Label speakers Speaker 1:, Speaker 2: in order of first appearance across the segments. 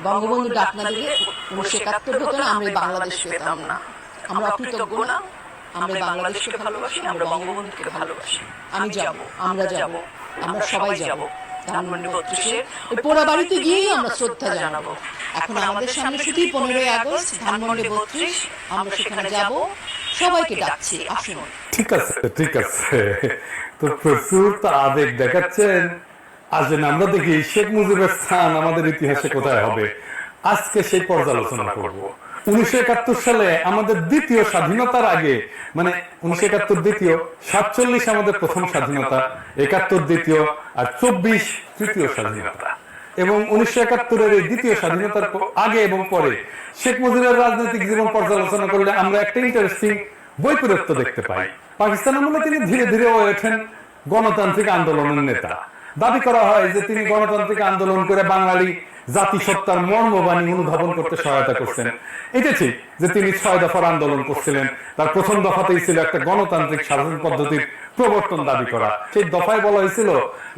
Speaker 1: বঙ্গবন্ধু ডাক না দিলে 1971 হতো না, আমরা বাংলাদেশ পেতাম না। আমরা অকৃতজ্ঞ না, আমরা বাংলাদেশকে ভালোবাসি, আমরা বঙ্গবন্ধুকে ভালোবাসি। আমি যাব, আমরা যাব, আমরা সবাই যাব ধানমন্ডি 32-এর ওই পোড়া বাড়িতে গিয়েই আমরা শ্রদ্ধা জানাবো। এখন আমাদের সামনে শুধু 15ই আগস্ট, ধানমন্ডি 32, আমরা সেখানে যাব, সবাইকে ডাকছি আসুন।
Speaker 2: ঠিক আছে, ঠিক আছে। তো প্রচুর তো আবেগ দেখাচ্ছেন। আসেন আমরা দেখি শেখ মুজিবের স্থান আমাদের ইতিহাসে কোথায় হবে। আজকে সেই পর্যালোচনা করব। 1971 সালে আমাদের দ্বিতীয় স্বাধীনতার আগে, মানে 1971 দ্বিতীয়, 47 আমাদের প্রথম স্বাধীনতা, 71 দ্বিতীয়, আর 24 তৃতীয় স্বাধীনতা। এবং 1971-এর এই দ্বিতীয় স্বাধীনতার আগে এবং পরে শেখ মুজিবের রাজনৈতিক জীবন পর্যালোচনা করলে আমরা একটা ইন্টারেস্টিং বৈপরীত্য দেখতে পাই। পাকিস্তান আমলে তিনি ধীরে ধীরে হয়ে ওঠেন গণতান্ত্রিক আন্দোলনের নেতা। দাবি করা হয় যে তিনি গণতান্ত্রিক আন্দোলন করে বাঙালি জাতিসত্তার মর্মবাণী অনুধাবন করতে সহায়তা করছেন। এটা ঠিক যে তিনি 6 দফার আন্দোলন করছিলেন। তার প্রথম দফাতেই ছিল একটা গণতান্ত্রিক শাসন পদ্ধতির প্রবর্তন দাবি করা। সেই দফায় বলা হয়েছিল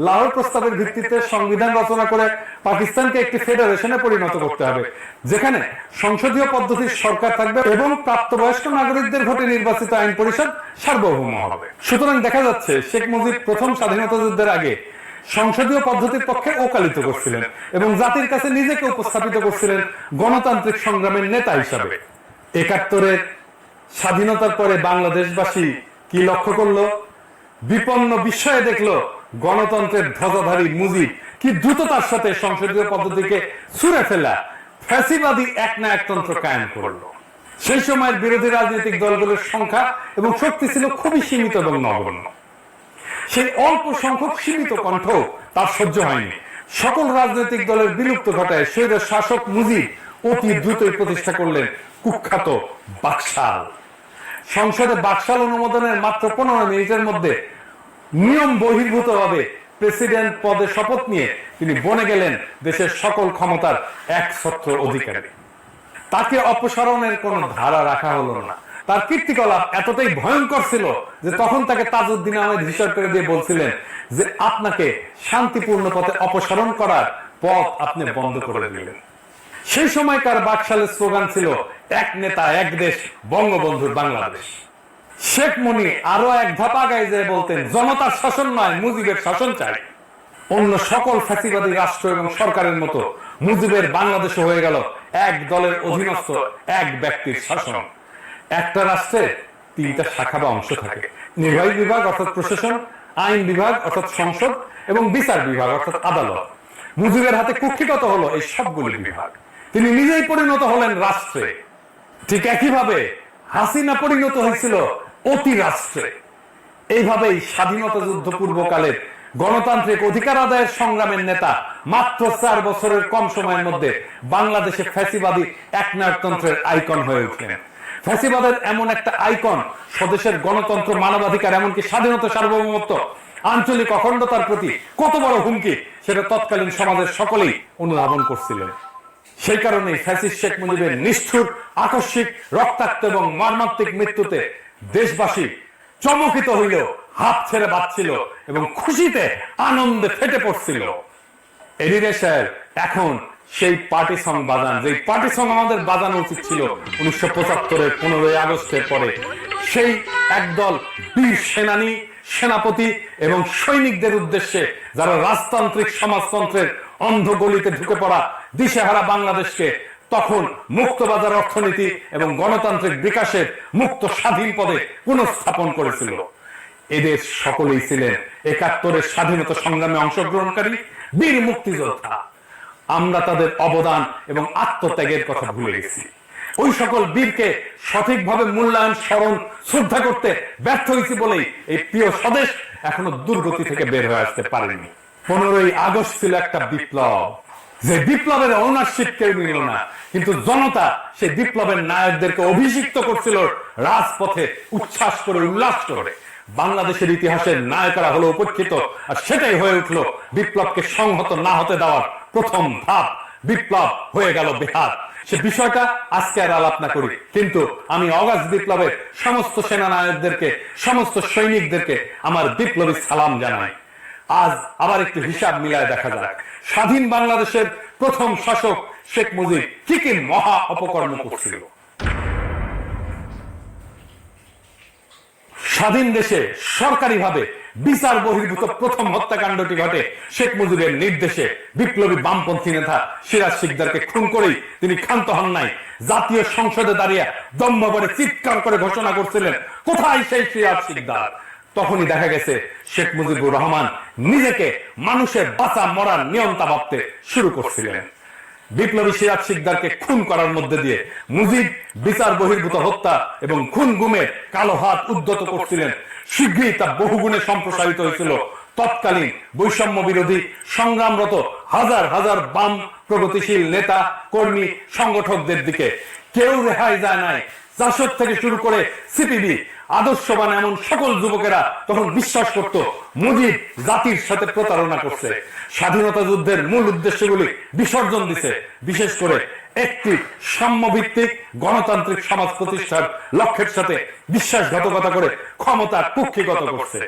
Speaker 2: লাহোর প্রস্তাবের ভিত্তিতে সংবিধান রচনা করে পাকিস্তানকে একটি ফেডারেশনে পরিণত করতে হবে, যেখানে সংসদীয় পদ্ধতির সরকার থাকবে এবং প্রাপ্তবয়স্ক নাগরিকদের ভোটে নির্বাচিত আইন পরিষদ সার্বভৌম হবে। সুতরাং দেখা যাচ্ছে শেখ মুজিব প্রথম স্বাধীনতা যুদ্ধের আগে সংসদীয় পদ্ধতির পক্ষে ওকালিত করছিলেন এবং জাতির কাছে নিজেকে উপস্থাপিত করছিলেন গণতান্ত্রিক সংগ্রামের নেতা হিসাবে। 71-এর স্বাধীনতার পরে বাংলাদেশবাসী কি লক্ষ্য করলো? বিপন্ন বিস্ময়ে দেখলো গণতন্ত্রের ধ্বজাধারী মুজিব কি দ্রুততার সাথে সংসদীয় পদ্ধতিকে ছুঁড়ে ফেলা ফ্যাসিবাদী একনায়কতন্ত্র কায়েম করলো। সেই সময়ের বিরোধী রাজনৈতিক দলগুলোর সংখ্যা এবং শক্তি ছিল খুবই সীমিত এবং নগণ্য। সেই অল্প সংখ্যক সীমিত কণ্ঠ তার সহ্য হয়নি। সকল রাজনৈতিক দলের বিলুপ্ত ঘটায় স্বৈর শাসক মুজিব অতি দ্রুতই প্রতিষ্ঠা করলেন কুখ্যাত বাকশাল। সংসদে বাকশাল অনুমোদনের মাত্র 15 মিনিটের মধ্যে নিয়ম বহির্ভূত ভাবে প্রেসিডেন্ট পদে শপথ নিয়ে তিনি বনে গেলেন দেশের সকল ক্ষমতার একছত্র অধিকারী। তাকে অপসারণের কোন ধারা রাখা হলো না। তার কীর্তিকলাপ এতটাই ভয়ঙ্কর ছিল যে তখন তাকে তাজউদ্দিন আহমেদ হিসাব করে দিয়ে বলছিলেন যে আপনাকে শান্তিপূর্ণ পথে অপসারণ করার পথ আপনি বন্ধ করে দিলেন। সেই সময়কার বাকশালের স্লোগান ছিল এক নেতা এক দেশ, বঙ্গবন্ধুর বাংলাদেশ। শেখ মুনি আরো এক ধাপ আগায় যেয়ে বলতেন জনতার শাসন নয়, মুজিবের শাসন চাই। অন্য সকল ফ্যাসিবাদী রাষ্ট্র এবং সরকারের মতো মুজিবের বাংলাদেশ হয়ে গেল এক দলের অধীনস্থ এক ব্যক্তির শাসন। একটা রাষ্ট্রে 3টা শাখা বা অংশ থাকে: নির্বাহী বিভাগ অর্থাৎ প্রশাসন, আইন বিভাগ অর্থাৎ সংসদ এবং বিচার বিভাগ অর্থাৎ আদালত। মুজিবের হাতে কুক্ষিগত হলো এই সবগুলি বিভাগ। তিনি নিজেই পরিণত হলেন রাষ্ট্রে। ঠিক একইভাবে হাসিনা পরিণত হয়েছিল অতি রাষ্ট্রে। এইভাবেই স্বাধীনতা যুদ্ধ পূর্বকালের গণতান্ত্রিক অধিকার আদায়ের সংগ্রামের নেতা মাত্র 4 বছরের কম সময়ের মধ্যে বাংলাদেশে ফ্যাসিবাদী একনায়কতন্ত্রের আইকন হয়ে উঠলেন। ফ্যাসিবাদের এমন একটা আইকন স্বদেশের গণতন্ত্র, মানবাধিকার, এমনকি স্বাধীনতা, সার্বভৌমত্ব, আঞ্চলিক অখণ্ডতার প্রতি কত বড় হুমকি সেটা তৎকালীন সমাজের সকলেই অনুধাবন করছিলেন। সেই কারণে ফ্যাসিস্ট শেখ মুজিবের নিষ্ঠুর, আকস্মিক, রক্তাক্ত এবং মর্মান্তিক মৃত্যুতে দেশবাসী চমকিত হইল, হাত ছেড়ে বাঁচছিল এবং খুশিতে আনন্দে ফেটে পড়ছিল। এদিকে স্যার এখন সেই পার্টি সং বাজান, যে পার্টি সং আমাদের বাজানো উচিত ছিল 1975-এর 15ই আগস্টের পরে। সেই একদল বীর সেনানী, সেনাপতি এবং সৈনিকদের উদ্দেশ্যে যারা রাজতান্ত্রিক সমাজতন্ত্রের অন্ধ গলিতে ঢুকে পড়া দিশেহারা বাংলাদেশকে তখন মুক্তবাজার অর্থনীতি এবং গণতান্ত্রিক বিকাশের মুক্ত স্বাধীন পদে পুনঃস্থাপন করেছিল। এদের সকলেই ছিলেন 71-এর স্বাধীনতা সংগ্রামে অংশগ্রহণকারী বীর মুক্তিযোদ্ধা। আমরা তাদের অবদান এবং আত্মত্যাগের কথা ভুলে গেছি। ওই সকল বীরকে সঠিকভাবে মূল্যায়ন, স্মরণ, শ্রদ্ধা করতে ব্যর্থ হয়েছি বলেই এই প্রিয় স্বদেশ এখনো দুর্গতি থেকে বের হয়ে আসতে পারেনি। 15ই আগস্ট ছিল একটা বিপ্লব, যে বিপ্লবের ওনারশিপ কেউ নিল না, কিন্তু জনতা সেই বিপ্লবের নায়কদেরকে অভিষিক্ত করছিল রাজপথে উচ্ছ্বাস করে, উল্লাস করে। বাংলাদেশের ইতিহাসের নায়করা হলো উপেক্ষিত, আর সেটাই হয়ে উঠলো বিপ্লবকে সংহত না হতে দেওয়ার প্রথম ধাপ। বিপ্লব হয়ে গেল বেহাত। সে বিষয়টা আজকে আর আলাপ না করি, কিন্তু আমি অগাস্ট বিপ্লবের সমস্ত সেনানায়কদেরকে, সমস্ত সৈনিকদেরকে আমার বিপ্লবী সালাম জানাই। আজ আবার একটু হিসাব মিলায় দেখা যাক। স্বাধীন বাংলাদেশের প্রথম শাসক শেখ মুজিব কি কি মহা অপকর্ম করছিল। স্বাধীন দেশে সরকারিভাবে বিচার বহির্ভূত প্রথম হত্যাকাণ্ডটি ঘটে শেখ মুজিবের নির্দেশে। বিপ্লবী বামপন্থী নেতা সিরাজ শিকদারকে খুন করেই তিনি ক্ষান্ত হন নাই। জাতীয় সংসদে দাঁড়িয়ে দম্ভ করে চিৎকার করে ঘোষণা করছিলেন, কোথায় সেই সিরাজ শিকদার? তখনই দেখা গেছে শেখ মুজিবুর রহমান নিজেকে মানুষের বাঁচা মরার নিয়ন্তা ভাবতে শুরু করছিলেন। বিপ্লবী সিরাজ শিকদারকে খুন করার মধ্যে দিয়ে মুজিব বিচার বহির্ভূত হত্যা এবং খুন গুমের কালো হাত উদ্যত করছিলেন। শীঘ্রই তা বহুগুণে সম্প্রসারিত হয়েছিল তৎকালীন বৈষম্য বিরোধী সংগ্রামরত হাজার হাজার বাম প্রগতিশীল নেতা কর্মী সংগঠকদের দিকে। কেউ রেহাই যায় নাই। জাসদ থেকে শুরু করে সিপিবি, আদর্শবান এমন সকল যুবকেরা তখন বিশ্বাস করত মুজিব জাতির সাথে প্রতারণা করছে, স্বাধীনতা যুদ্ধের মূল উদ্দেশ্যগুলি বিসর্জন দিছে, বিশেষ করে একটি সাম্যভিত্তিক গণতান্ত্রিক সমাজ প্রতিষ্ঠার লক্ষ্যের সাথে বিশ্বাসঘাতকতা করে ক্ষমতা কুক্ষিগত করছে।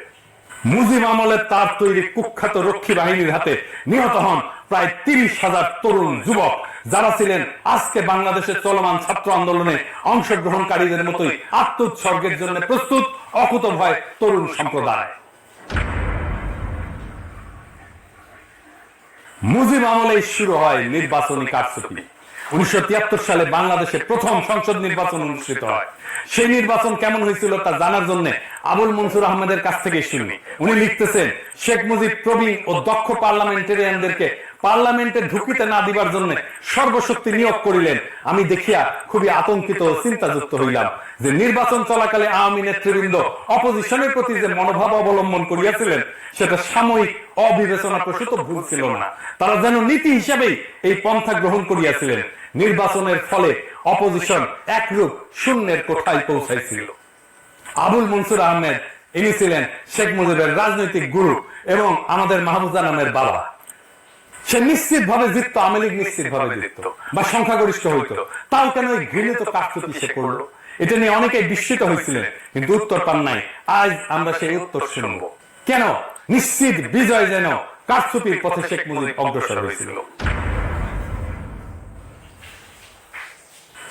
Speaker 2: মুজিব আমলে তার তৈরি কুখ্যাত রক্ষী বাহিনীর হাতে নিহত হন প্রায় 30,000 তরুণ যুবক, যারা ছিলেন আজকে বাংলাদেশের চলমান ছাত্র আন্দোলনে অংশগ্রহণকারীদের মতোই আত্মোৎসর্গের জন্য প্রস্তুত অকুতোভয় তরুণ সম্প্রদায়। মুজিব আমলে শুরু হয় নির্বাচনী কারচুপি। 1973 সালে বাংলাদেশে প্রথম সংসদ নির্বাচন অনুষ্ঠিত হয়। সেই নির্বাচন কেমন হয়েছিল তা জানার জন্য আবুল মনসুর আহমেদের কাছ থেকে শুনি। উনি লিখতেছেন, শেখ মুজিব প্রবীণ ও দক্ষ পার্লামেন্টারিয়ানদেরকে পার্লামেন্টে ঢুকিতে না দিবার জন্য সর্বশক্তি নিয়োগ করিলেন। আমি দেখিয়া খুবই আতঙ্কিত ও চিন্তাযুক্ত হইলাম যে নির্বাচন চলাকালে আওয়ামী নেতৃবৃন্দ অপোজিশনের প্রতি যে মনোভাব অবলম্বন করিয়াছিলেন সেটা সাময়িক অবিবেচনা প্রসূত ভুল ছিল না। তারা যেন নীতি হিসেবেই এই পন্থা গ্রহণ করিয়াছিলেন। নির্বাচনের ফলে অপোজিশন একরূপ শূন্যের কোঠায় পৌঁছাইছিল। আবুল মনসুর আহমেদ ইনি ছিলেন শেখ মুজিবের রাজনৈতিক গুরু এবং আমাদের মাহফুজা নামের বাবা। সে নিশ্চিত ভাবে জিতত, আওয়ামী লীগ নিশ্চিত ভাবে জিতত বা সংখ্যাগরিষ্ঠ হইত। তাও কেন এই ঘৃণিত কারচুপি সে করলো, এটা নিয়ে অনেকেই বিস্মিত হয়েছিলেন, কিন্তু উত্তর পান নাই। আজ আমরা সেই উত্তর শুনবো। কেন নিশ্চিত বিজয় যেন কারচুপির পথে শেখ মুজিব অগ্রসর হয়েছিল।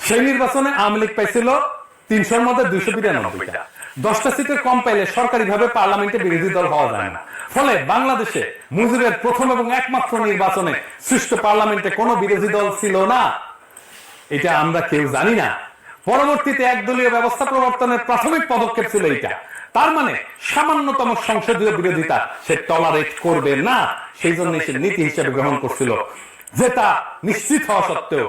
Speaker 2: সেই নির্বাচনে আওয়ামী লীগ পাইছিল 300-র মধ্যে 292টা। 10টা সিটের কম পাইলে সরকারিভাবে পার্লামেন্টে বিরোধী দল হওয়া যায় না। ফলে বাংলাদেশে মুজিবের প্রথম এবং একমাত্র নির্বাচনে সৃষ্ট পার্লামেন্টে কোনো বিরোধী দল ছিল না। এটা আমরা কেউ জানি না। পরবর্তীতে একদলীয় ব্যবস্থা প্রবর্তনের প্রাথমিক পদক্ষেপ ছিল এটা। তার মানে সামান্যতম সংসদীয় বিরোধিতা সে টলারেট করবে না। সেই জন্য সে নীতি হিসেবে গ্রহণ করছিল, যেটা নিশ্চিত হওয়া সত্ত্বেও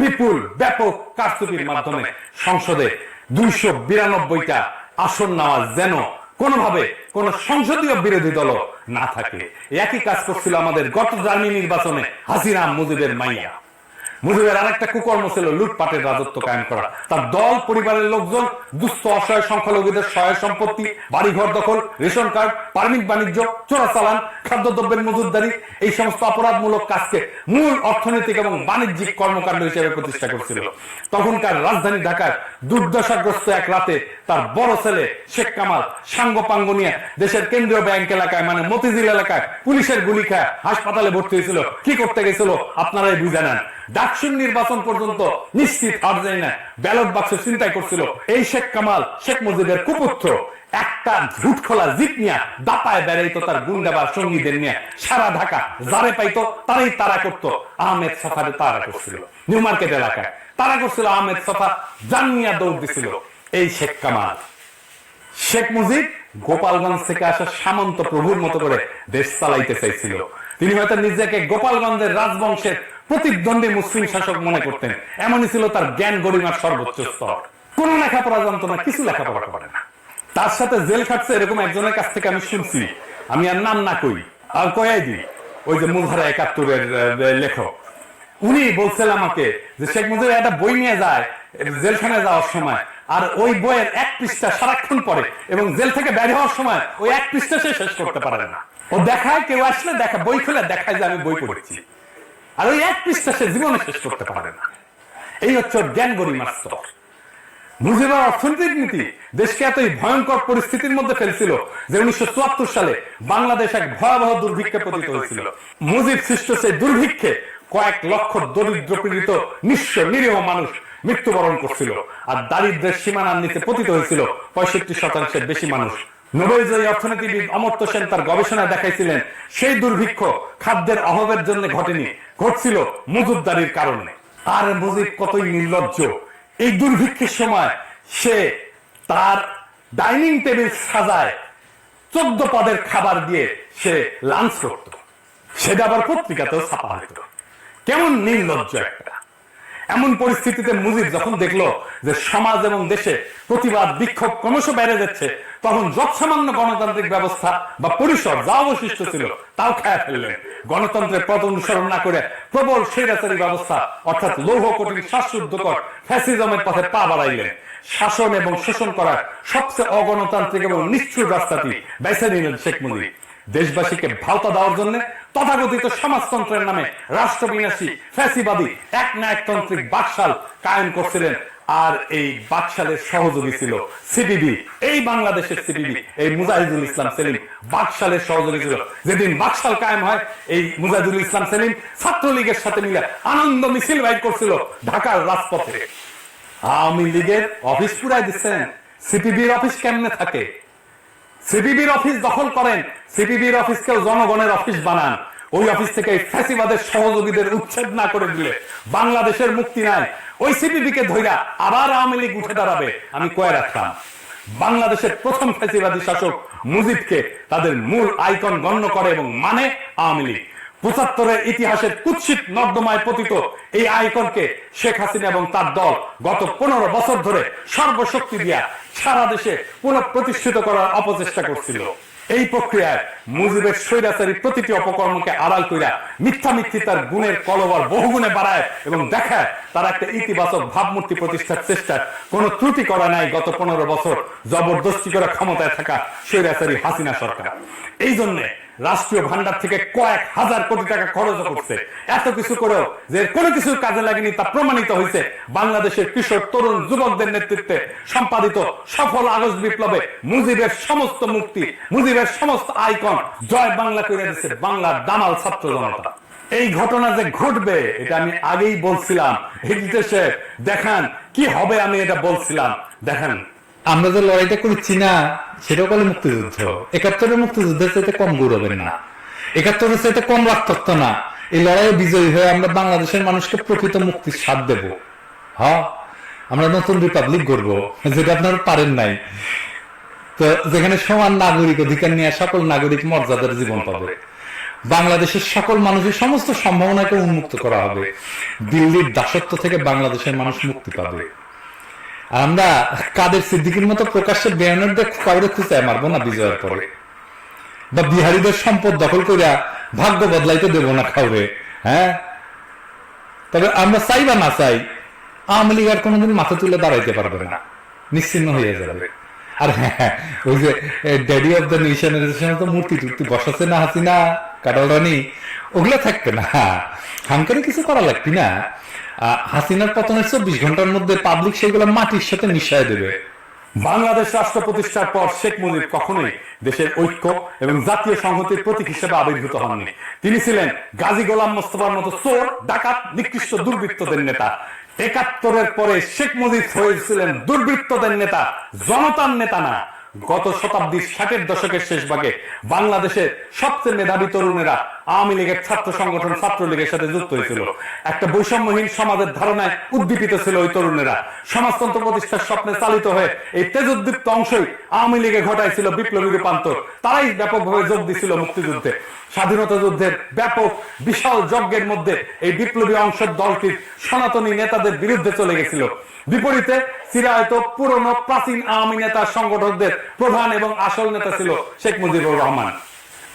Speaker 2: বিপুল ব্যাপক কারচুপির মাধ্যমে সংসদে 292টা আসন নেওয়া যেন কোনোভাবে কোন সংসদীয় বিরোধী দল না থাকে। একই কাজ করছিল আমাদের গত জার্নি নির্বাচনে হাসিনা, মুজিবের মাইয়া। মুজিবের আরেকটা কুকর্ম ছিল লুটপাটের রাজত্ব কায়েম করা। তার দল পরিবারের লোকজন দুস্থ অসহায় সংখ্যালঘুদের সহায় সম্পত্তি, বাড়িঘর দখল, রেশন কার্ড, পারমিট বাণিজ্য, চোরাচালান, খাদ্যদ্রব্যের মজুতদারি, এই সমস্ত অপরাধমূলক কাজকে মূল অর্থনৈতিক এবং বাণিজ্যিক কর্মকাণ্ড হিসেবে প্রতিষ্ঠা করছিল। তখনকার রাজধানী ঢাকার দুর্দশাগ্রস্ত এক রাতে তার বড় ছেলে শেখ কামাল সাঙ্গপাঙ্গ নিয়ে দেশের কেন্দ্রীয় ব্যাংক এলাকায় মানে মতিঝিল এলাকায় পুলিশের গুলি খায় হাসপাতালে ভর্তি হয়েছিল। কি করতে গেছিল আপনারাই বুঝে নেন। ডাকসুর নির্বাচন পর্যন্ত নিশ্চিত হার যায় না, ব্যালট বাক্স চিন্তাই করছিল। এই শেখ কামাল শেখ মুজিবের কুপুত্র একটা ঝুট খোলা জিপ নিয়ে দাপায় বেড়াইতো তার গুন্ডাবার সঙ্গীদের নিয়ে সারা ঢাকা, যারে পাইতো তারাই তারা করতো। আহমেদ সফারে তারা করছিল নিউ মার্কেট এলাকায়, তারা করছিল আহমেদ সফা জানিয়া দৌড় দিছিল এই শেখ কামাল। শেখ মুজিব গোপালগঞ্জ থেকে আসা সামন্ত প্রভুর মতো করে দেশ চালাইতে চাইছিল। তিনি হয়তো নিজেকে গোপালগঞ্জের রাজবংশের প্রতিদ্বন্দ্বী মুসলিম শাসক মনে করতেন। এমনই ছিল তার জ্ঞান গরিমার সর্বোচ্চ স্তর। কোন লেখাপড়া জানতো না, কিছু লেখাপড়া করে না। তার সাথে জেল খাটছে এরকম একজনের কাছ থেকে আমি শুনছি, আমি আর নাম না কই আর কয়াই দিই, ওই যে মুলধারা 71-এর লেখক। উনি বলছিল আমাকে যে শেখ মুজিব একটা বই নিয়ে যায় জেলখানায় যাওয়ার সময়, আর ওই বইয়ের এক পৃষ্ঠা সারাক্ষণ পড়ে এবং জেল থেকে বের হওয়ার সময় ওই এক পৃষ্ঠা সে শেষ করতে পারে না। ও দেখায়, কেউ আসলে দেখা বই খুলে দেখায় যে আমি বই পড়েছি, আর ওই এক পৃষ্ঠা সে জীবনে শেষ করতে পারে না। এই হচ্ছে জ্ঞান গরিমার স্তর। মুজিবের অর্থনৈতিক নীতি দেশকে এতই ভয়ঙ্কর পরিস্থিতির মধ্যে ফেলছিল যে 1974 সালে বাংলাদেশ এক ভয়াবহ দুর্ভিক্ষে পতিত হয়েছিল। মুজিব সৃষ্ট সেই দুর্ভিক্ষে কয়েক লক্ষ দরিদ্র পীড়িত নিঃস্ব নিরীহ মানুষ মৃত্যুবরণ করছিল, আর দারিদ্র্যের সীমানার নিচে পতিত হয়েছিল 65% বেশি মানুষ। নোবেলজয়ী অর্থনীতিবিদ অমর্ত্য সেন তার গবেষণায় দেখাইছিলেন সেই দুর্ভিক্ষ খাদ্যের অভাবের জন্য ঘটেনি, ঘটছিল মজুতদারির কারণে। আর মুজিব কতই নির্লজ্জ, এই দুর্ভিক্ষের সময় সে তার ডাইনিং টেবিল সাজায় 14 পদের খাবার দিয়ে সে লাঞ্চ করত, সেটা আবার পত্রিকাতেও ছাপা হতো। কেমন নির্লজ্জ একটা। এমন পরিস্থিতিতে মুজিব যখন দেখলো যে সমাজ এবং দেশে প্রতিবাদ বিক্ষোভ ক্রমশ বেড়ে যাচ্ছে, তখন যৎসামান্য গণতান্ত্রিক ব্যবস্থা বা পরিসর যা অবশিষ্ট ছিল তাও খেয়ে ফেললেন। গণতন্ত্রের পথ অনুসরণ না করে প্রবল স্বৈরাচারী ব্যবস্থা অর্থাৎ লৌহ কঠিন শ্বাসরুদ্ধকর ফ্যাসিজমের পথে পা বাড়াইলেন। শাসন এবং শোষণ করার সবচেয়ে অগণতান্ত্রিক এবং নিষ্ঠুর রাস্তাটি বেছে নিলেন শেখ মুজিব। দেশবাসীকে ভাওতা দেওয়ার জন্য তথাকথিত সমাজতন্ত্রের নামে রাষ্ট্রবিনাশী ফ্যাসিবাদী এক না একতান্ত্রিক বাকশাল কায়েম করছিলেন। আর এই বাকশালের সহযোগী ছিল সিপিবি, এই বাংলাদেশের সিপিবি, এই মুজাহিদুল ইসলাম সেলিম বাকশালের সহযোগী ছিল। যেদিন বাকশাল কায়েম হয়, এই মুজাহিদুল ইসলাম সেলিম ছাত্রলীগের সাথে মিলে আনন্দ মিছিল বাইর করছিল ঢাকার রাজপথে। আওয়ামী লীগের অফিস পুরাই দিচ্ছেন, সিপিবির অফিস কেমনে থাকে? সিপিবির অফিস দখল করেন, সিপিবির অফিসকেও জনগণের অফিস বানান। ওই অফিস থেকে ফ্যাসিবাদের সহযোগীদের উচ্ছেদ না করে দিলে বাংলাদেশের মুক্তি নাই। ওই সিপিবিকে ধইরা আবার আওয়ামী লীগ উঠে দাঁড়াবে, আমি কয়ে রাখলাম। বাংলাদেশের প্রথম ফ্যাসিবাদী শাসক মুজিবকে তাদের মূল আইকন গণ্য করে এবং মানে আওয়ামী লীগ। 75-এর ইতিহাসের কুৎসিত নর্দমায় পতিত এই আইকনকে শেখ হাসিনা এবং তার দল গত 15 বছর ধরে সর্বশক্তি দিয়া সারা দেশে পুনঃপ্রতিষ্ঠিত করার অপচেষ্টা করছিল। এই প্রক্রিয়ায় মুজিবের স্বৈরাচারী প্রতিটি অপকর্মকে আড়াল কইরা মিথ্যা মিথ্যিতার গুণের কলবর বহুগুণে বাড়ায় এবং দেখায় তার একটা ইতিবাচক ভাবমূর্তি প্রতিষ্ঠার চেষ্টার কোন ত্রুটি করা নাই গত 15 বছর জবরদস্তি করে ক্ষমতায় থাকা স্বৈরাচারী হাসিনা সরকার। এই জন্য রাষ্ট্রীয় ভান্ডার থেকে কয়েক হাজার কোটি টাকা খরচ করছে। এত কিছু করেও যে কোনো কিছুর কাজে লাগেনি তা প্রমাণিত হয়েছে বাংলাদেশের কিশোর তরুণ যুবকদের নেতৃত্বে সম্পাদিত সফল আগস্ট বিপ্লবে মুজিবের সমস্ত মুক্তি, মুজিবের সমস্ত আইকন জয় বাংলা করে দিয়েছে বাংলার দামাল ছাত্র জনতা। এই ঘটনা যে ঘটবে এটা আমি আগেই বলছিলাম। দেশে দেখান কি হবে, আমি এটা বলছিলাম। দেখেন
Speaker 3: আমরা যে লড়াইটা করছি না সেটাও বলে মুক্তিযুদ্ধ। 71-এর মুক্তিযুদ্ধের চাইতে কম গৌরবের না, 71-এর চাইতে কম রক্তাক্ত না। এই লড়াইয়ে বিজয়ী হয়ে আমরা বাংলাদেশের মানুষকে প্রকৃত মুক্তির স্বাদ দেব। হ্যাঁ, আমরা নতুন রিপাবলিক গড়বো, যেটা আপনারা পারেন নাই। তো যেখানে সমান নাগরিক অধিকার নিয়ে সকল নাগরিক মর্যাদার জীবন পাবে, বাংলাদেশের সকল মানুষের সমস্ত সম্ভাবনাকে উন্মুক্ত করা হবে, দিল্লির দাসত্ব থেকে বাংলাদেশের মানুষ মুক্তি পাবে। আমরা কাদের সিদ্দিকীর মতো প্রকাশ্যে ব্যানার দিয়ে কাউরে খুঁচায় মারবো না বিজয়ের পরে, বা বিহারীদের সম্পদ দখল করিয়া ভাগ্য বদলাইতে দেব না কাউরে। হ্যাঁ, তবে আমরা চাই বা না চাই আওয়ামী লীগ আর কোনোদিন মাথা তুলে দাঁড়াইতে পারবে না, নিশ্চিন্ন হয়ে যাবে। আর হ্যাঁ, ওই যে ড্যাডি অফ দ্য নেশনের তো মূর্তি টুর্তি বসাচ্ছে না হাসিনা, কাটাল রানী, ওগুলো থাকবে না। হাঙ্কারে কিছু করা লাগবে না। হাসিনার পতনের 24 ঘন্টার মধ্যে পাবলিক সেগুলো মাটির সাথে মিশিয়ে দেবে।
Speaker 2: বাংলাদেশ রাষ্ট্র প্রতিষ্ঠার পর শেখ মুজিব কখনোই দেশের ঐক্য এবং জাতীয় সংহতির প্রতীক হিসেবে আবির্ভূত হননি। তিনি ছিলেন গাজী গোলাম মোস্তফার মতো চোর, ডাকাত, নিকৃষ্ট দুর্বৃত্তদের নেতা। 71-এর পরে শেখ মুজিব হয়েছিলেন দুর্বৃত্তদের নেতা, জনতার নেতা না। গত শতাব্দীর 60-এর দশকের শেষ ভাগে বাংলাদেশের সবচেয়ে মেধাবী তরুণেরা আওয়ামী লীগের ছাত্র সংগঠন ছাত্রলীগের সাথে যুক্ত হয়েছিল। একটা বৈষম্যহীন সমাজের ধারণায় উদ্দীপিত ছিল ওই তরুণেরা। সমাজতন্ত্র প্রতিষ্ঠার স্বপ্নে চালিত হয়ে এই তেজোদ্দীপ্ত অংশই আওয়ামী লীগে ঘটাইছিল বিপ্লবী রূপান্তর। তারাই ব্যাপকভাবে যোগ দিছিল মুক্তিযুদ্ধে। স্বাধীনতা যুদ্ধের ব্যাপক বিশাল যজ্ঞের মধ্যে এই বিপ্লবী অংশের দলটির সনাতনী নেতাদের বিরুদ্ধে চলে গেছিল। বিপরীতে চিরায়ত পুরনো প্রাচীন আওয়ামী নেতা সংগঠকদের প্রধান এবং আসল নেতা ছিল শেখ মুজিবুর রহমান।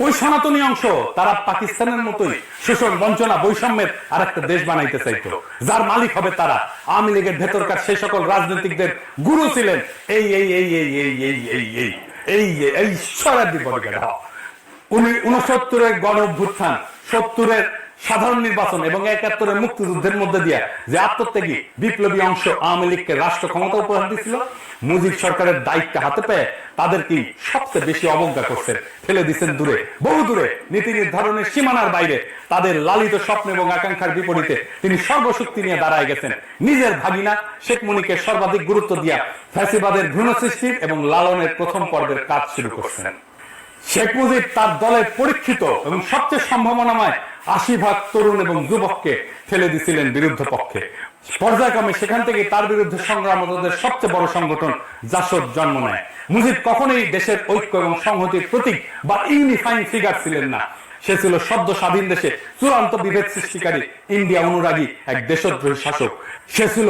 Speaker 2: ওই সনাতনী অংশ তারা পাকিস্তানের মতোই শোষণ, বঞ্চনা, বৈষম্যের আর একটা দেশ বানাইতে চাইতো, যার মালিক হবে তারা। আওয়ামী লীগের ভেতরকার সেই সকল রাজনীতিকদের গুরু ছিলেন এই এই এই এই এই এই এই এই এই এই সরাদি বডিগার্ড। 69-এর গণ অভ্যুত্থান, 70-এর সাধারণ নির্বাচন এবং ৭১-এর মুক্তিযুদ্ধের মধ্যে দিয়ে যে আত্মত্যাগী বিপ্লবী অংশ আওয়ামী লীগকে রাষ্ট্র ক্ষমতা উপহার দিয়েছিল, মুজিব সরকারের দায়িত্ব হাতে পেয়ে তাদেরকে সবচেয়ে বেশি অবজ্ঞা করছেন, ফেলে দিচ্ছেন দূরে, বহু দূরে, নীতি নির্ধারণের সীমানার বাইরে। তাদের লালিত স্বপ্ন এবং আকাঙ্ক্ষার বিপরীতে তিনি সর্বশক্তি নিয়ে দাঁড়ায় গেছেন। নিজের ভাগিনা শেখ মুনীকে সর্বাধিক গুরুত্ব দিয়া ফ্যাসিবাদের ভ্রূণ সৃষ্টির এবং লালনের প্রথম পর্বের কাজ শুরু করছেন। শেখ মুজিব তার দলের পরীক্ষিত এবং সবচেয়ে সম্ভাবনাময় ৮০% তরুণ এবং যুবককে ঠেলে দিয়েছিলেন বিরুদ্ধ পক্ষে। পর্যায়ক্রমে সেখান থেকে তার বিরুদ্ধে সংগ্রামরতদের সবচেয়ে বড় সংগঠন জাসদ জন্ম নেয়। মুজিব কখনোই দেশের ঐক্য এবং সংহতির প্রতীক বা ইউনিফাইং ফিগার ছিলেন না। সে ছিল সদ্য স্বাধীন দেশে চূড়ান্ত বিভেদ সৃষ্টিকারী ইন্ডিয়া অনুরাগী এক দেশদ্রোহী শাসক। সে ছিল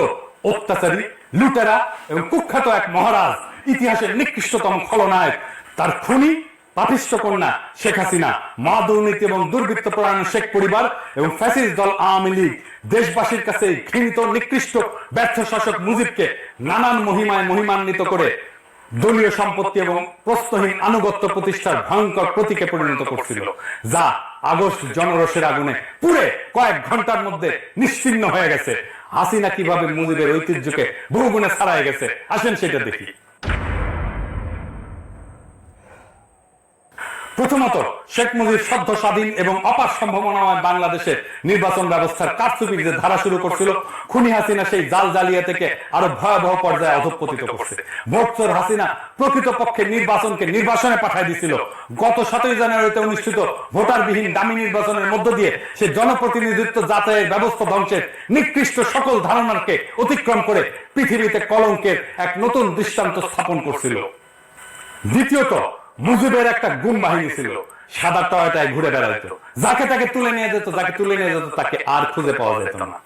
Speaker 2: অত্যাচারী, লুটেরা এবং কুখ্যাত এক মহারাজ, ইতিহাসের নিকৃষ্টতম খলনায়ক। তার খুনি পাপিষ্ঠ কন্যা শেখ হাসিনা, মা দুর্নীতি এবং দুর্বৃত্ত পরায়ণ শেখ পরিবার এবং ফ্যাসিস্ট দল আওয়ামী লীগ দেশবাসীর কাছে ঘৃণিত নিকৃষ্ট ব্যর্থ শাসক মুজিবকে নানান মহিমায় মহিমান্বিত করে দলীয় সম্পত্তি এবং প্রশ্নহীন আনুগত্য প্রতিষ্ঠার ভয়ঙ্কর প্রতীকে পরিণত করছিল, যা আগস্ট জনরোষের আগুনে পুড়ে কয়েক ঘন্টার মধ্যে নিশ্চিহ্ন হয়ে গেছে। হাসিনা কিভাবে মুজিবের ঐতিহ্যকে বহুগুণে ছাড়াই গেছে, আসেন সেটা দেখি। প্রথমত, শেখ মুজিব সদ্য স্বাধীন এবং অপার সম্ভাবনাময় বাংলাদেশের নির্বাচন ব্যবস্থার কারচুপির যে ধারা শুরু করছিল, খুনি হাসিনা সেই জাল জালিয়া থেকে আরো ভয়াবহ পর্যায়ে অধঃপতিত করছে। ভোটচোর হাসিনা প্রকৃতপক্ষে নির্বাচনকে নির্বাসনে পাঠায় দিছিল। গত ৭ই জানুয়ারিতে অনুষ্ঠিত ভোটারবিহীন দামি নির্বাচনের মধ্য দিয়ে সে জনপ্রতিনিধিত্ব যাচাইয়ের ব্যবস্থা ধ্বংসের নিকৃষ্ট সকল ধারণাকে অতিক্রম করে পৃথিবীতে কলঙ্কের এক নতুন দৃষ্টান্ত স্থাপন করছিল। দ্বিতীয়ত, মুজিবের একটা গুম বাহিনী ছিল, সাদা টয়টায় ঘুরে বেড়াইত, যাকে তাকে তুলে নিয়ে যেত, যাকে তুলে নিয়ে যেত তাকে আর খুঁজে পাওয়া যেত না।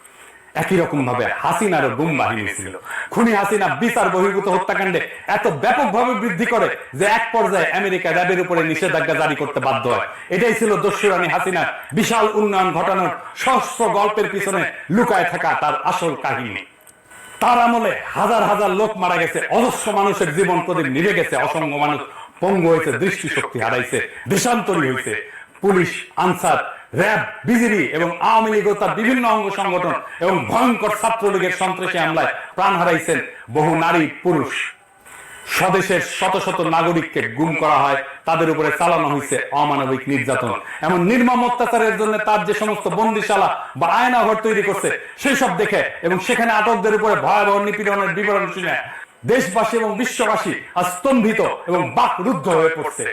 Speaker 2: একই রকম ভাবে হাসিনারও গুম বাহিনী ছিল। খুনি হাসিনা বিচার বহির্ভূত হত্যাকাণ্ডে এত ব্যাপকভাবে বৃদ্ধি করে যে এক পর্যায়ে আমেরিকা র্যাবের উপরে নিষেধাজ্ঞা জারি করতে বাধ্য হয়। এটাই ছিল দস্যুরানী হাসিনার বিশাল উন্নয়ন ঘটানোর সহস্র গল্পের পিছনে লুকায় থাকা তার আসল কাহিনী। তার আমলে হাজার হাজার লোক মারা গেছে, অজস্র মানুষের জীবন প্রদীপ নিভে গেছে, অসংখ্য মানুষ পঙ্গু হয়েছে, দৃষ্টিশক্তি হারাইছে, দেশান্তরী হয়েছে। পুলিশ, আনসার, র্যাব, বিজিবি এবং আওয়ামী লীগ ও তার বিভিন্ন অঙ্গ সংগঠন এবং ভয়ঙ্কর ছাত্রলীগের সন্ত্রাসী হামলায় প্রাণ হারাইছেন বহু নারী পুরুষ। স্বদেশের শত শত নাগরিককে গুম করা হয়, তাদের উপরে চালানো হয়েছে অমানবিক নির্যাতন। এমন নির্মম অত্যাচারের জন্য তার যে সমস্ত বন্দিশালা বা আয়নাঘর তৈরি করছে সেই সব দেখে এবং সেখানে আটকদের উপরে ভয়াবহ নিপীড়নের বিবরণ শুনে দেশবাসী এবং বিশ্ববাসী আজ স্তম্ভিত এবং বাকরুদ্ধ হয়ে পড়ছে।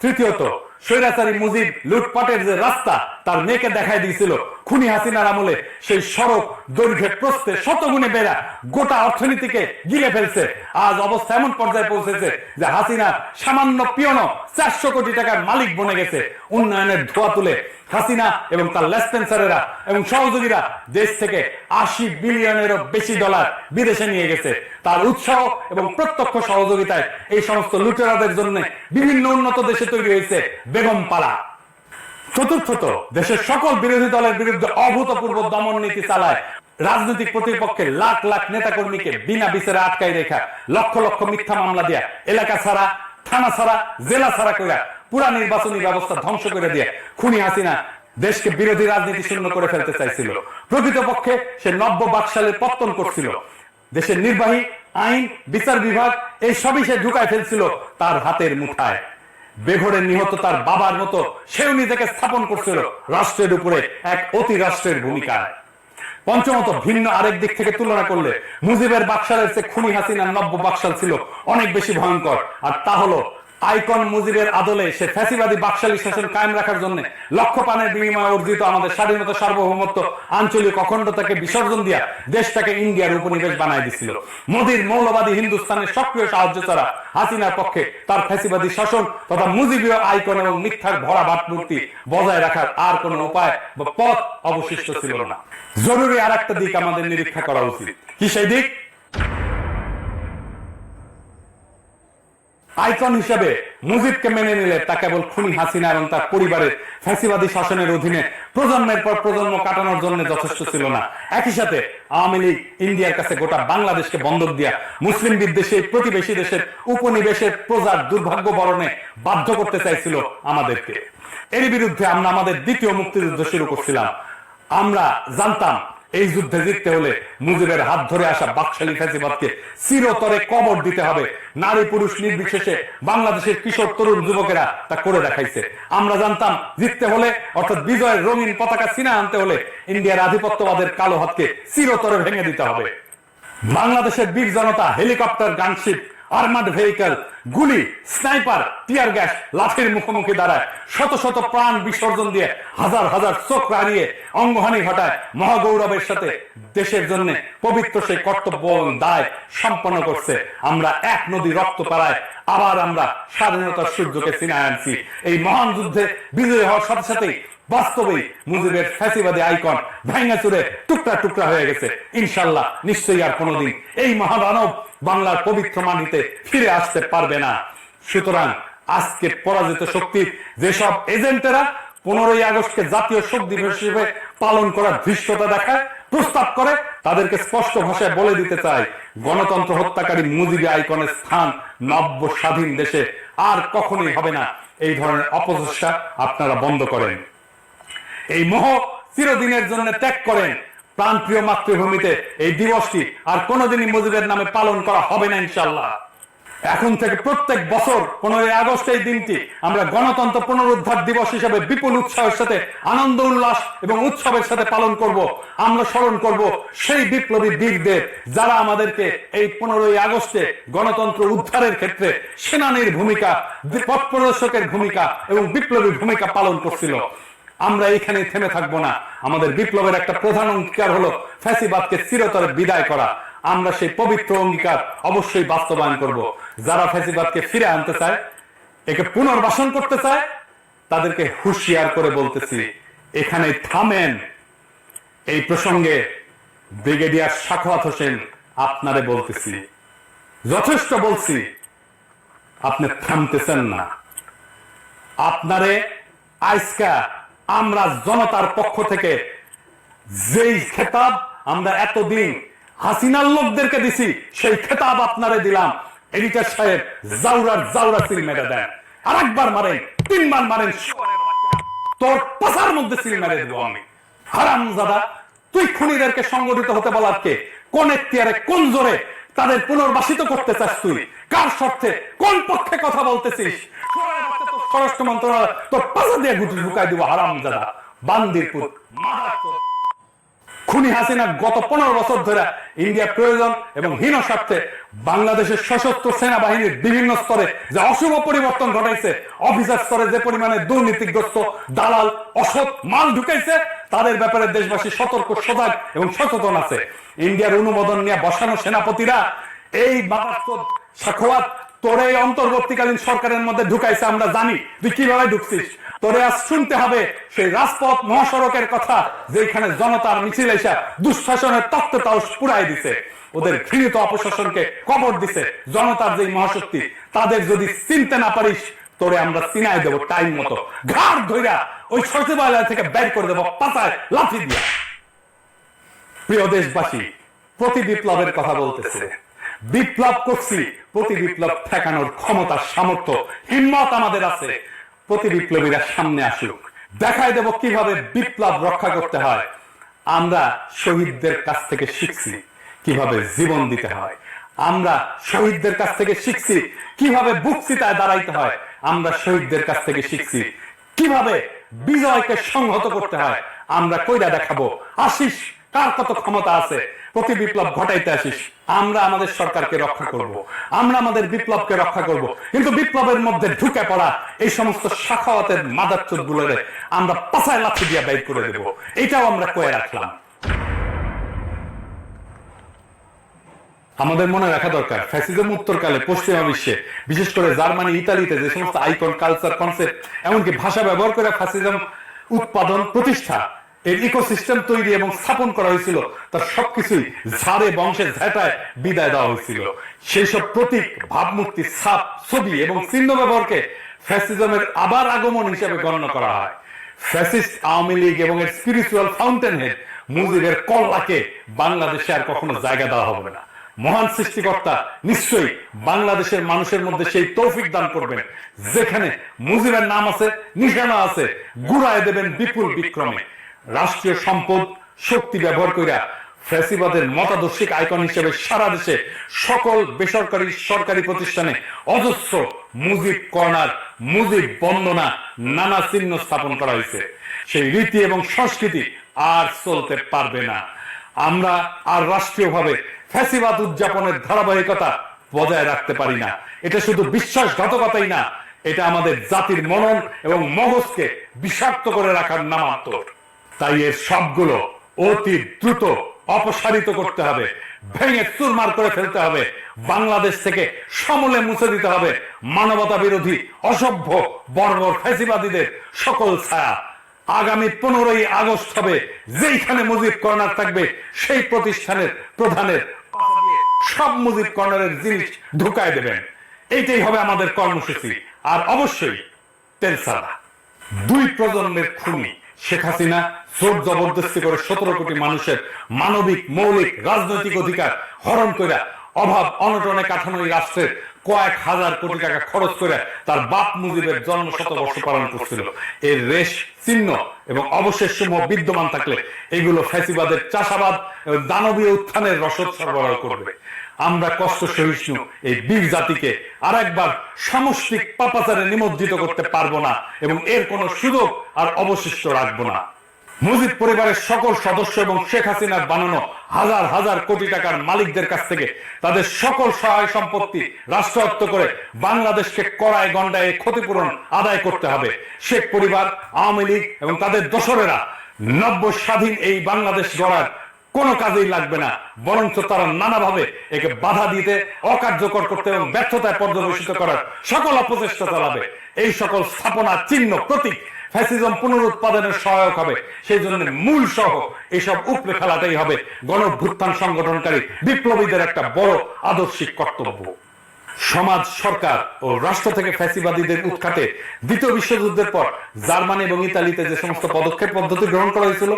Speaker 2: তৃতীয়ত, স্বৈরাচারী মুজিব লুটপাটের যে রাস্তা তার মেয়েকে দেখাই দিয়েছিল, খুনি হাসিনার আমলে সেই সড়ক দৈর্ঘ্যে প্রস্থে শতগুণে বেড়া গোটা অর্থনীতিকে গিলে ফেলছে। আজ অবস্থা এমন পর্যায়ে পৌঁছেছে যে হাসিনা সামান্য পিয়নো 400 কোটি টাকার মালিক বনে গেছে। উন্নয়নের ধোয়া তুলে হাসিনা এবং তার লেসপেন্সারেরা এবং সহযোগীরা দেশ থেকে 80 বিলিয়নেরও বেশি ডলার বিদেশে নিয়ে গেছে। তার উৎসাহ এবং প্রত্যক্ষ সহযোগিতায় এই সমস্ত লুটেরাদের জন্য বিভিন্ন উন্নত দেশে তৈরি হয়েছে বেগম পাড়া। চতুর্থত, দেশের সকল বিরোধী দলের বিরুদ্ধে অভূতপূর্ব দমন নীতি চালায়। রাজনৈতিক প্রতিপক্ষের লাখ লাখ নেতাকর্মীকে বিনা বিচারে আটকাই রেখা, লক্ষ লক্ষ মিথ্যা মামলা দিয়া, এলাকা ছাড়া, থানা ছাড়া, জেলা ছাড়া করে পুরা নির্বাচনী ব্যবস্থা ধ্বংস করে দিয়ে খুনি হাসিনা দেশকে বিরোধী রাজনীতি শূন্য করে ফেলতে চাইছিল। প্রকৃতপক্ষে সে নব্য বাকশালের পত্তন করছিল। দেশের নির্বাহী, আইন, বিচার বিভাগ এই সবই সে ঢুকায় ফেলছিল তার হাতের মুঠায়। বেঘরে নিহত তার বাবার মতো সেও নিজেকে স্থাপন করছিল রাষ্ট্রের উপরে এক অতি রাষ্ট্রের ভূমিকায়। পঞ্চমত, ভিন্ন আরেক দিক থেকে তুলনা করলে মুজিবের বাকশালের চেয়ে খুনি হাসিনার নব্য বাকশাল ছিল অনেক বেশি ভয়ঙ্কর। আর তা হলো আইকন মুজিবের আদলে সে ফ্যাসিবাদী বাকশালী শাসন কায়েম রাখার জন্য লক্ষ প্রাণের বিনিময়ে অর্জিত আমাদের স্বাধীনতা, সার্বভৌমত্ব, আঞ্চলিক অখণ্ডতাকে বিসর্জন দিয়া দেশটাকে ইন্ডিয়ার উপনিবেশ বানায় দিছিল। মোদির মৌলবাদী হিন্দুস্তানের সক্রিয় সাহায্য ছাড়া হাসিনার পক্ষে তার ফ্যাসিবাদী শাসন তথা মুজিবীয় আইকন এবং মিথ্যার ভরা ভাবমূর্তি বজায় রাখার আর কোন উপায় বা পথ অবশিষ্ট ছিল না। জরুরি আর একটা দিক আমাদের নিরীক্ষা করা উচিত। কি সেই দিক? আইকন হিসেবে মুজিবকে মেনে নিলে তা কেবল খুনি হাসিনা এবং তার পরিবারের ফ্যাসিবাদী শাসনের অধীনে প্রজন্মের পর প্রজন্ম কাটানোর জন্য যথেষ্ট ছিল না। একই সাথে আওয়ামী লীগ ইন্ডিয়ার কাছে গোটা বাংলাদেশকে বন্ধক দিয়া মুসলিম বিদ্বেষী প্রতিবেশী দেশের উপনিবেশের প্রজার দুর্ভাগ্য বরণে বাধ্য করতে চাইছিল আমাদেরকে। এর বিরুদ্ধে আমরা আমাদের দ্বিতীয় মুক্তিযুদ্ধ শুরু করছিলাম। আমরা জানতাম এই যুদ্ধে জিততে হলে মুজিবের হাত ধরে আসা বাকশালী ফ্যাসিবাদকে চিরতরে কবর দিতে হবে। নারী পুরুষ নির্বিশেষে বাংলাদেশের কিশোর তরুণ যুবকেরা তা করে দেখাইছে। আমরা জানতাম জিততে হলে অর্থাৎ বিজয়ের রঙিন পতাকা ছিনা আনতে হলে ইন্ডিয়ার আধিপত্যবাদের কালো হাতকে চিরতরে ভেঙে দিতে হবে। বাংলাদেশের বীর জনতা হেলিকপ্টার, গানশিপ, আর্মাড ভেহিকল, গুলি, স্নাইপার, টিয়ার গ্যাস, লাঠির মুখোমুখি দাঁড়ায় শত শত প্রাণ বিসর্জন দিয়ে হাজার হাজার চোখ রাঙিয়ে অঙ্গহানি ঘটায় মহাগৌরবের সাথে দেশের জন্য পবিত্র সেই কর্তব্য দায় সম্পন্ন করছে। আমরা এক নদী রক্ত পাড়ায় আবার আমরা স্বাধীনতার সূর্যকে ছিনায় আনছি। এই মহান যুদ্ধে বিজয়ী হওয়ার সাথে সাথেই বাস্তবেই মুজিবের ফ্যাসিবাদী আইকন ভেঙে চুরে টুকরা টুকরা হয়ে গেছে। ইনশাল্লাহ নিশ্চয়ই আর কোনোদিন এই মহাদানব বাংলার পবিত্র মাটিতে ফিরে আসতে পারবে না। সুতরাং আজকে পরাজিত শক্তির যেসব এজেন্টেরা 15ই আগস্টকে জাতীয় শোক দিবস হিসেবে পালন করার ধৃষ্টতা দেখায়, প্রস্তাব করে, তাদেরকে স্পষ্ট ভাষায় বলে দিতে চাই, গণতন্ত্র হত্যাকারী মুজিবী আইকনের স্থান নব্য স্বাধীন দেশে আর কখনোই হবে না। এই ধরনের অপচেষ্টা আপনারা বন্ধ করেন। এই মোহ চিরদিনের জন্য ত্যাগ করেন। প্রাণপ্রিয় মাতৃভূমিতে এই দিবসটি আর কোনোদিনই মুজিবের নামে পালন করা হবে না ইনশাআল্লাহ। এখন থেকে প্রত্যেক বছর 15ই আগস্ট এই দিনটি আমরা গণতন্ত্র পুনরুদ্ধার দিবস হিসেবে বিপুল উৎসাহের সাথে আনন্দ উল্লাস এবং উৎসবের সাথে পালন করব। আমরা স্মরণ করব সেই বিপ্লবী বীরদের যারা আমাদেরকে এই 15ই আগস্টে গণতন্ত্র উদ্ধারের ক্ষেত্রে সেনানীর ভূমিকা, পথ প্রদর্শকের ভূমিকা এবং বিপ্লবী ভূমিকা পালন করছিল। আমরা এখানে থেমে থাকবো না। আমাদের বিপ্লবের একটা প্রধান অঙ্গীকার হলো ফ্যাসিবাদকে চিরতরে বিদায় করা। আমরা সেই পবিত্র অঙ্গীকার অবশ্যই বাস্তবায়ন করব। যারা ফ্যাসিবাদকে ফিরে আনতে চায়, একে পুনর্বাসন করতে চায়, তাদেরকে হুঁশিয়ার করে বলতেছি, এখানে থামেন। এই প্রসঙ্গে ব্রিগেডিয়ার সাখাওয়াত হোসেন আপনারে বলতেছি, যথেষ্ট বলছি, আপনি থামতেছেন না। আপনারে আজকা আমরা জনতার পক্ষ থেকে যেই খেতাব আমরা এতদিন হাসিনার লোকদেরকে দিছি, সেই খেতাব আপনারে দিলাম। এডিটর সাহেব জাউরার জাউরা সিল মেরে দেন, আর একবার মারেন, 3 বার মারেন, তোর পাশার মধ্যে সিল মেরে দেবো আমি। হারামজাদা, তুই খুনিদেরকে সংগঠিত হতে বলার কে? কোন এখতিয়ারে, কোন জোরে তাদের পুনর্বাসিত করতে চাস? তুই কার স্বার্থে, কোন পক্ষে কথা বলতেছিস? স্বরাষ্ট্র মন্ত্রণালয় তোর পাশা দিয়ে গুটি ঢুকাই দিব। হারামজাদা, বান্দিরপুর খুনি হাসিনা গত 15 বছর ধরে ইন্ডিয়ার প্রয়োজন এবং হীন স্বার্থে বাংলাদেশের সশস্ত্র সেনাবাহিনীর বিভিন্ন স্তরে যে অশুভ পরিবর্তন ঘটাইছে, অফিসার স্তরে যে পরিমাণে দুর্নীতিগ্রস্ত দালাল অসৎ মাল ঢুকাইছে, তাদের ব্যাপারে দেশবাসী সতর্ক, সজাগ এবং সচেতন আছে। ইন্ডিয়ার অনুমোদন নিয়ে বসানো সেনাপতিরা এই মারাত্মক সাখাওয়াত তোরে অন্তর্বর্তীকালীন সরকারের মধ্যে ঢুকাইছে। আমরা জানি তুই কিভাবে ঢুকছিস। তোরে আজ শুনতে হবে সেই রাজপথ মহাসড়কের কথা, যেখানে জনতার মিছিল এসে দুঃশাসনের তত্ত্বটাও পুরাই দিছে, ওদের ঘৃণিত অপশাসনকে কবর দিছে। জনতার যে মহাশক্তি, তাদের যদি চিনতে না পারিস, তোরে আমরা চিনাই দেবো টাইম মতো, ঘাড় ধইরা ওই সচিবালয় থেকে বের করে দেবো পাতায় লাঠি দিয়া। প্রিয় দেশবাসী, প্রতি বিপ্লবের কথা বলতেছে, বিপ্লব করছি, প্রতি বিপ্লব ঠেকানোর ক্ষমতা, সামর্থ্য, হিম্মত আমাদের আছে। প্রতি বিপ্লবীরা সামনে আসুক, দেখাই দেব কিভাবে বিপ্লব রক্ষা করতে হয়। আমরা শহীদদের কাছ থেকে শিখছি কিভাবে জীবন দিতে হয়। আমরা শহীদদের কাছ থেকে শিখছি কিভাবে বুক চিতায় দাঁড়াইতে হয়। আমরা শহীদদের কাছ থেকে শিখছি কিভাবে বিজয়কে সংহত করতে হয়। আমরা কইরা দেখাবো। আসিস, কার কত ক্ষমতা আছে, প্রতি বিপ্লব ঘটাইতে আসিস। আমরা আমাদের সরকারকে রক্ষা করব, আমরা আমাদের বিপ্লবকে রক্ষা করব, কিন্তু বিপ্লবের মধ্যে ঢুকে পড়া এই সমস্ত সাখাওয়াতের মাদারচোদ গুলোরে আমরা পাছায় লাথি দিয়ে বের করে দেব। এটাও আমরা কয়ে রাখলাম। আমাদের মনে রাখা দরকার, ফ্যাসিজম উত্তরকালে পশ্চিমা বিশ্বে, বিশেষ করে জার্মানি, ইতালিতে যে সমস্ত আইকন, কালচার, কনসেপ্ট, এমনকি ভাষা ব্যবহার করে ফ্যাসিজম উৎপাদন, প্রতিষ্ঠা, এর ইকোসিস্টেম তৈরি এবং স্থাপন করা হয়েছিল, তার সবকিছুই ঝাড়ে বংশের ঝাঁটায় বিদায় দেওয়া হয়েছিল। সেই সব প্রতীক, ভাবমূর্তি, ছাপ, ছবি এবং চিহ্ন ব্যবহারকে ফ্যাসিজমের আবার আগমন হিসেবে গণ্য করা হয়। ফ্যাসিস্ট আওয়ামী লীগ এবং এর স্পিরিচুয়াল ফাউন্টেন হেড মুজিবের কল্লাকে বাংলাদেশে আর কখনো জায়গা দেওয়া হবে না। মহান সৃষ্টিকর্তা নিশ্চয়ই বাংলাদেশের মানুষের মধ্যে সেই তৌফিক দান করবেন, যেখানে মুজিবের নাম আছে, নিশানা আছে, গুড়ায় দেবেন বিপুল বিক্রমে। রাষ্ট্রীয় সম্পদ শক্তি ব্যবহার কইরা ফ্যাসিবাদের মতাদর্শিক আইকন হিসেবে সারা দেশে সকল বেসরকারি সরকারি প্রতিষ্ঠানে অজস্র মুজিব কর্নার, মুজিব বন্দনা, নানা চিহ্ন স্থাপন করা হয়েছে। সেই রীতি এবং সংস্কৃতি আর চলতে পারবে না। আমরা আর রাষ্ট্রীয়ভাবে ফ্যাসিবাদ উদযাপনের ধারাবাহিকতা বজায় রাখতে পারি না। এটা শুধু বিশ্বাসঘাতকতাই না, এটা আমাদের জাতির মনন এবং মগজকে বিষাক্ত করে রাখার নামান্তর। তাই এর সবগুলো অতি দ্রুত অপসারিত করতে হবে, ভেঙে চুরমার করে ফেলতে হবে, বাংলাদেশ থেকে সমূলে মুছে দিতে হবে মানবতা বিরোধী অসভ্য বর্বর ফ্যাসিবাদীদের সকল ছায়া। আগামী 15ই আগস্ট হবে, যেইখানে মুজিব কর্নার থাকবে সেই প্রতিষ্ঠানের প্রধানের সব মুজিব কর্নারের জিনিস ঢুকায় দেবেন। এইটাই হবে আমাদের কর্মসূচি। আর অবশ্যই তেলসারা। 2 প্রজন্মের খুনি শেখ হাসিনা জোর জবরদস্তি করে 17 কোটি মানুষের মানবিক মৌলিক রাজনৈতিক অধিকার হরণ করে অভাব অনটনে কাঠামো এই রাষ্ট্রের কয়েক হাজার কোটি টাকা খরচ করে তার বাপ মুজিবের জন্ম শতবর্ষ পালন করছিল। এর রেশ চিহ্ন এবং অবশেষ সমূহ বিদ্যমান থাকলে এগুলো ফ্যাসিবাদের চাষাবাদ এবং দানবীয় উত্থানের রসদ সরবরাহ করবে। আমরা কষ্ট সহিষ্ণু এই বীর জাতিকে আর একবার সামষ্টিক পাপাচারে নিমজ্জিত করতে পারবো না এবং এর কোনো সুযোগ আর অবশিষ্ট রাখবো না। মুজিব পরিবারের সকল সদস্য এবং শেখ হাসিনার বানানো হাজার হাজার কোটি টাকার মালিকদের কাছ থেকে তাদের সকল সহায় সম্পত্তি রাষ্ট্রায়ত্ত করে বাংলাদেশকে কড়ায় গন্ডায় ক্ষতিপূরণ আদায় করতে হবে। শেখ পরিবার, আওয়ামী লীগ এবং তাদের দোসরেরা নব্য স্বাধীন এই বাংলাদেশ গড়ার কোনো কাজেই লাগবে না, বরঞ্চ তারা নানাভাবে একে বাধা দিতে, অকার্যকর করতে এবং ব্যর্থতায় পর্যবেসিত করার সকল অপচেষ্টা চালাবে। এই সকল স্থাপনা চিহ্ন প্রতীক ফ্যাসিজম পুনরুৎপাদনের সহায়ক হবে। সেই জন্য মূল সহ এইসব উপড়ে ফেলাটাই হবে গণঅভ্যুত্থান সংগঠনকারী বিপ্লবীদের একটা বড় আদর্শিক কর্তব্য। সমাজ, সরকার ও রাষ্ট্র থেকে ফ্যাসিবাদীদের উৎখাতে দ্বিতীয় বিশ্বযুদ্ধের পর জার্মানি এবং ইতালিতে যে সমস্ত পদক্ষেপ পদ্ধতি গ্রহণ করা হয়েছিল,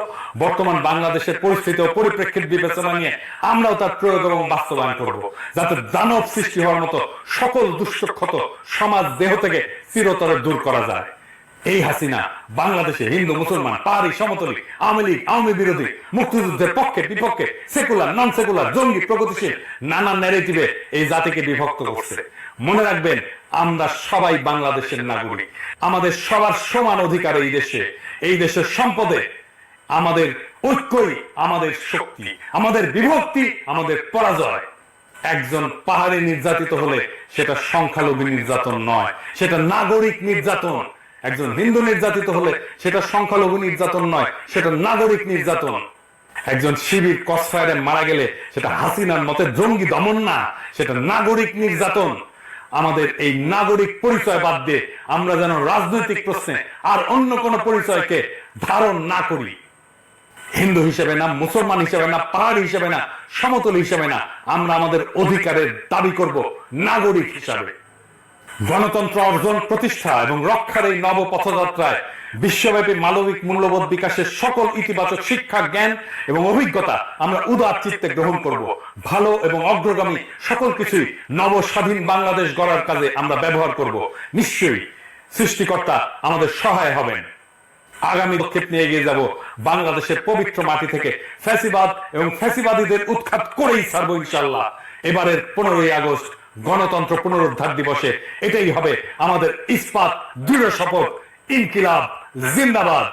Speaker 2: বর্তমান বাংলাদেশের পরিস্থিতি ও পরিপ্রেক্ষিত বিবেচনা নিয়ে আমরাও তার প্রয়োগ এবং বাস্তবায়ন করব, যাতে দানব সৃষ্টি হওয়ার মতো সকল দুঃসক্ষত সমাজ দেহ থেকে চিরতরে দূর করা যায়। এই হাসিনা বাংলাদেশে হিন্দু, মুসলমান, পাহাড়ি, সমতলী, আওয়ামী লীগ, আওয়ামী বিরোধী, মুক্তিযুদ্ধের পক্ষে বিপক্ষে, সেকুলার, নন সেকুলার, জঙ্গি, প্রগতিশীল নানা ন্যারেটিভে এই জাতিকে বিভক্ত করছে। মনে রাখবেন, আমরা সবাই বাংলাদেশের নাগরিক। আমাদের সবার সমান অধিকার এই দেশের সম্পদে। আমাদের ঐক্যই আমাদের শক্তি, আমাদের বিভক্তি আমাদের পরাজয়। একজন পাহাড়ি নির্যাতিত হলে সেটা সংখ্যালঘু নির্যাতন নয়, সেটা নাগরিক নির্যাতন। একজন হিন্দু নির্যাতিত হলে সেটা সংখ্যালঘু নির্যাতন নয়, সেটা নাগরিক নির্যাতন। একজন শিবির ক্রসফায়ারে মারা গেলে সেটা হাসিনার মতে জঙ্গি দমন না, সেটা নাগরিক নির্যাতন। আমাদের এই নাগরিক পরিচয় বাদ দিয়ে আমরা যেন রাজনৈতিক প্রশ্নে আর অন্য কোন পরিচয়কে ধারণ না করি। হিন্দু হিসেবে না, মুসলমান হিসেবে না, পাহাড়ি হিসেবে না, সমতল হিসেবে না, আমরা আমাদের অধিকারের দাবি করব নাগরিক হিসাবে। গণতন্ত্র অর্জন, প্রতিষ্ঠা এবং রক্ষার এই নব পথযাত্রায় বিশ্বব্যাপী মানবিক মূল্যবোধ বিকাশের সকল ইতিবাচক শিক্ষা, জ্ঞান এবং অভিজ্ঞতা আমরা উদার চিত্তে গ্রহণ করব। ভালো এবং অগ্রগামী সকল কিছুই নব স্বাধীন বাংলাদেশ গড়ার কাজে আমরা ব্যবহার করব। নিশ্চয়ই সৃষ্টিকর্তা আমাদের সহায় হবেন। আগামী পদক্ষেপ নিয়ে এগিয়ে যাব বাংলাদেশের পবিত্র মাটি থেকে ফ্যাসিবাদ এবং ফ্যাসিবাদীদের উৎখাত করেই ছাড়বো ইনশাআল্লাহ। এবারের 15ই আগস্ট গণতন্ত্র পুনরুদ্ধার দিবসে এটাই হবে আমাদের ইস্পাত দৃঢ় শপথ। ইনকিলাব জিন্দাবাদ।